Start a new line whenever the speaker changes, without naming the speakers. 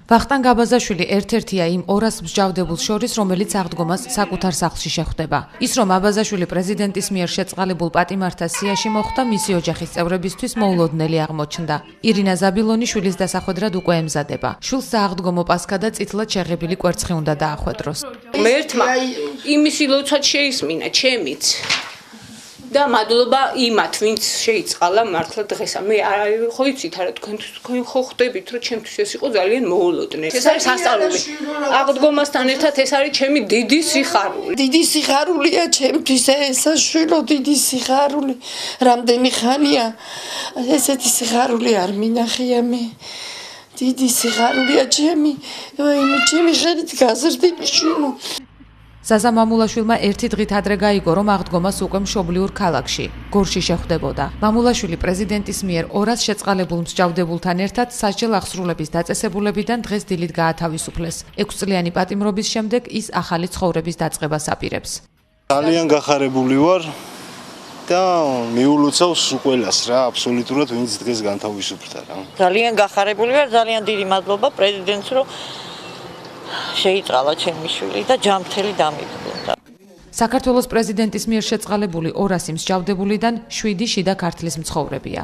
ვახტანგ აბაზაშვილი ერთ-ერთია იმ 200 მსჯავრდებულს შორის, რომელიც აღდგომას საკუთარ სახლში შეხვდება. ის, რომ აბაზაშვილი პრეზიდენტის მიერ შეწყალებულ პატიმართა სიაში მოხვდა, მისი ოჯახის წევრებისთვის მოულოდნელი აღმოჩნდა. ირინა ზაბილონი შვილის დასახვედრად უკვე ემზადება. შვილს სააღდგომო პასქა და წითლად შეღებილი კვერცხი უნდა დაახვედროს.
მერთმა იმისი ლოცვად შეისმინა ჩემიც. და მადლობა იმათ, ვინც შეიწყალა მართლა დღესა. მე ხო იცით არა თქვენ ხო ხვდებით, რომ ჩემთვის ეს იყო ძალიან მოულოდნელი. ეს არის სასწაული. აღდგომასთან ერთად ეს არის ჩემი დიდი სიხარული.
დიდი სიხარულია ჩემთვის ესა შვილო, დიდი სიხარული. რამდენი ხანია ესეთი სიხარული არ მინახია მე. დიდი სიხარულია ჩემი ხელით გაზრდილი შვილო.
ზაზა მამულაშვილმა ერთი დღით ადრე გაიგო, რომ აღდგომას უკვე მშობლიურ ქალაქში, გორში შეხვდებოდა. მამულაშვილი პრეზიდენტის მიერ 200 შეწყალებულ მსჯავრდებულთან ერთად სასჯელ აღსრულების დაწესებულებიდან დღეს დილით გაათავისუფლეს. 6 წლიანი პატიმრობის შემდეგ ის ახალი ცხოვრების დაწყებას აპირებს.
ძალიან გახარებული ვარ და მიულოცავს ყველას რა, აბსოლუტურად ვინც დღეს განთავისუფლდა რა.
ძალიან გახარებული ვარ, ძალიან დიდი მადლობა პრეზიდენტს, რომ შეიწყალა ჩემი შვილი და ჯანმრთელი დამიბრუნდა.
საქართველოს პრეზიდენტის მიერ შეწყალებული 200 მსჯავრდებულიდან 7 შიდა ქართლის მცხოვრებია.